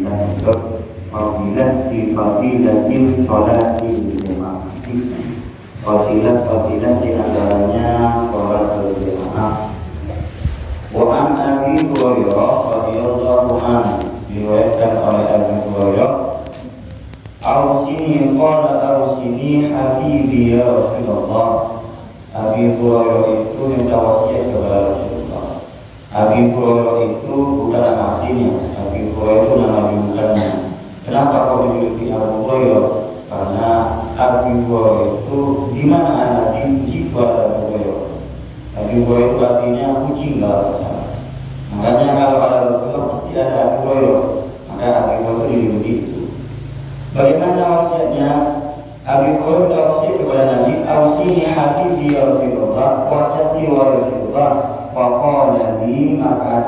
dan juga fadilatin sholati berjamaah. Fadilat di antaranya sholat berjamaah. Wa an Abi Hurairah radhiyallahu anhu, diriwayatkan oleh Abu Hurairah, Ausini habibi ya Rasulullah. Abi Hurairah itu minta wasiat kepada Rasulullah. Abi Hurairah itu bukan nama aslinya. Abi Hurairah itu nama julukannya. Kenapa kau dijuluki Abu Hurairah? Karena Abi Hurairah itu di mana anak dipuji kepada Abu Hurairah. Abi Hurairah itu artinya kucing kalau salah. Makanya kalau ada Rasulullah pasti ada Abu Hurairah. Maka Abi Hurairah itu dijuluki itu. Bagaimana wasiatnya? Abi Hurairah wasiat kepada Nabi, Ausini habibi ya Rasulullah, wasiati wa Rasulullah. Faqala li, maka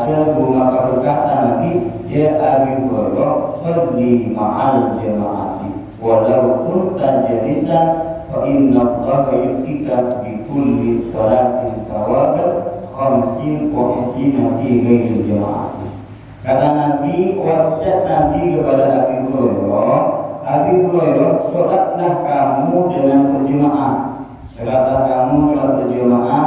berkata Nabi, ya Abi Hurairah, salli ma'al jama'ati walau kunta jalisan fa inna Allaha yu'tika bi kulli salatin thawaban khamsin wa istina fi ghairi jama'ati. Kata Nabi, wasiat Nabi kepada Abi Hurairah, Abi Hurairah, sholatlah kamu dengan berjamaah. Sholatlah kamu sholat berjamaah,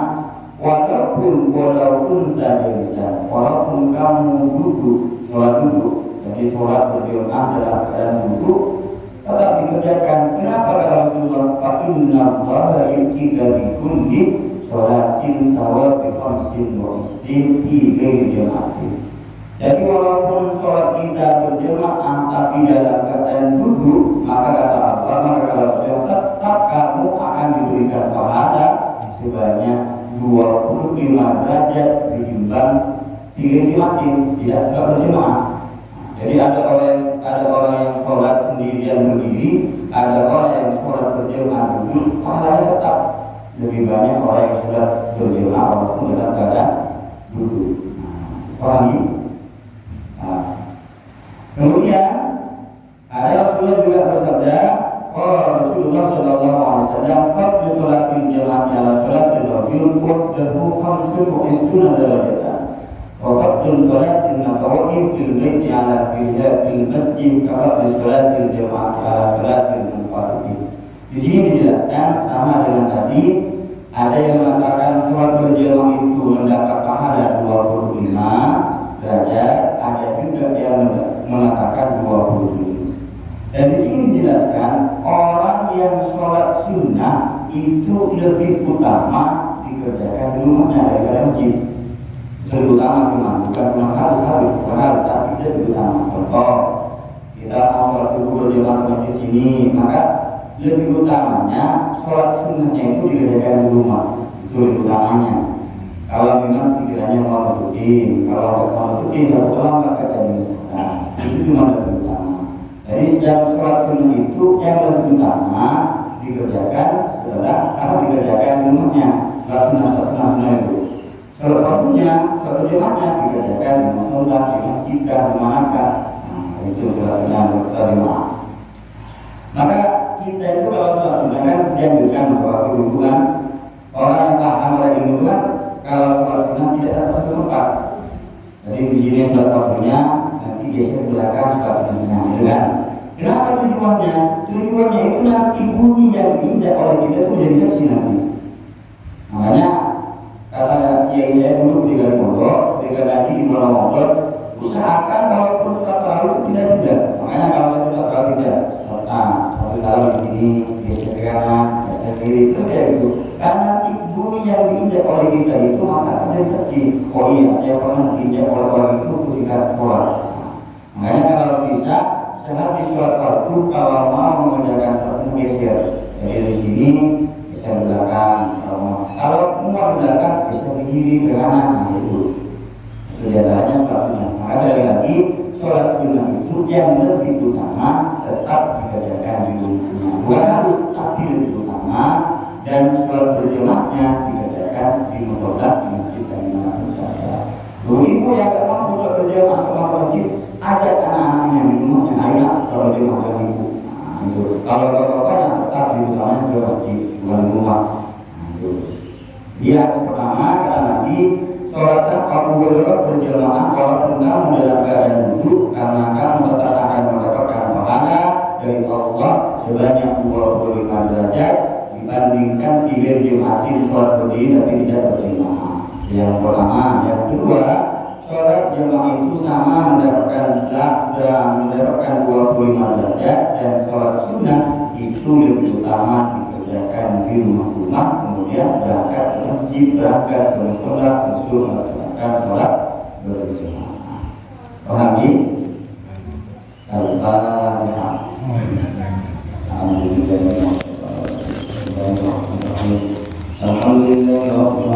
walaupun tak bisa, walaupun kamu duduk, sholat duduk. Jadi sholat berjamaah dalam keadaan duduk tetap dikerjakan. Kenapa kata Rasulullah? Fa inna Allaha yu'tika bi kulli sholatin thawabi khamsin wa istin fi ghairi jama'atin. Jadi walaupun sholat kita berjamaah tapi dalam keadaan duduk, maka kata Allah, maka kata Rasulullah, tetap kamu akan diberikan pahala sebanyak 25 derajat ditimbang 3 jemaah tidak sholat berjamaah. Jadi ada orang yang sholat sendirian berdiri, ada orang yang sholat berjamaah duduk, pahalanya tetap lebih banyak orang yang sholat berjamaah walaupun dalam keadaan duduk. Paham? Kemudian ada Rasulullah juga bersabda, Rasulullah sallallahu alaihi wasallam, fadlu sholatil jamaah ala sholatil rajul qaddahu khamsun wa ishtuna darajatan. Wa fadlu sholatin nafara'i fil baiti ala fil masjid ka fadlu sholatil jamaah ala sholatil munfarid. Di sini dijelaskan sama dengan tadi, ada yang mengatakan sholat berjamaah itu mendapat pahala 25 derajat, ada juga yang mengatakan 27. Dan di sini dijelaskan orang yang sholat sunnah itu lebih utama dikerjakan di rumahnya daripada masjid. Lebih utama cuma bukan harus tapi lebih utama. Contoh, kita mau sholat subuh berjamaah di masjid sini, maka lebih utamanya sholat sunnahnya itu dikerjakan di rumah. Itu lebih utamanya. Kalau memang sekiranya mau rutin, kalau mau rutin kalau terlambat kata misalkan, itu cuma lebih utama. Jadi dalam sholat sunnah itu yang lebih utama dikerjakan setelah dikerjakan di rumahnya. Sholat sunnah itu. Kalau fardunya, sholat jamaahnya dikerjakan di musola, di masjid, di mana. Itu sholat sunnah berjamaah. Maka kita itu kalau sholat sunnah kan dianjurkan bahwa kedudukan orang yang paham oleh kedudukan. Kalau sholat sunnah tidak dapat tempat, jadi di sini sholat fardunya, nanti geser ke belakang sholat sunnahnya, gitu kan? Kenapa tujuannya? Tujuannya itu nanti bumi yang diinjak oleh kita itu menjadi saksi nanti. Makanya kata kiai saya dulu ketika di motor, ketika lagi di malam motor, usahakan kalaupun sholat tarawih itu tidak pindah. Makanya kalau saya sholat tarawih tidak, sholat tarawih di sini geser ke kanan, geser ke kiri, itu kayak gitu. Karena bumi yang diinjak oleh kita itu maka ada saksi. Oh iya, saya pernah diinjak oleh orang itu ketika sholat. Makanya kalau bisa sehabis sholat fardu kalau mau mengerjakan sholat geser. Jadi di sini bisa belakang. Kalau mau belakang bisa ke kiri ke kanan. Itu diantaranya sholat sunnah. Maka sekali lagi sholat sunnah itu yang lebih utama tetap dikerjakan di rumahnya. Bukan harus tapi lebih utama. Dan sholat berjamaahnya dikerjakan di musola, di masjid dan di mana saja. Ibu yang tak mampu sholat berjamaah ke masjid, ajak anak-anaknya di rumahnya, ayo sholat berjamaah dengan ibu. Itu. Kalau bapaknya tetap di utamanya ke masjid, bukan di rumah. Itu. Dia pertama kata Nabi, sholat Abu Hurairah berjamaah walaupun kamu dalam keadaan duduk, karena kamu tetap akan mendapatkan pahala dari Allah sebanyak 25 derajat dibandingkan tiga Jumatin sholat berdiri tapi tidak berjamaah. Yang pertama, yang kedua, sholat jamaah itu sama mendapatkan 25 derajat, dan sholat sunnah itu lebih utama dikerjakan di rumah-rumah, kemudian berangkat ke masjid, berangkat ke musola untuk melaksanakan sholat berjamaah. Pahami? Al-Fatihah. Alhamdulillah.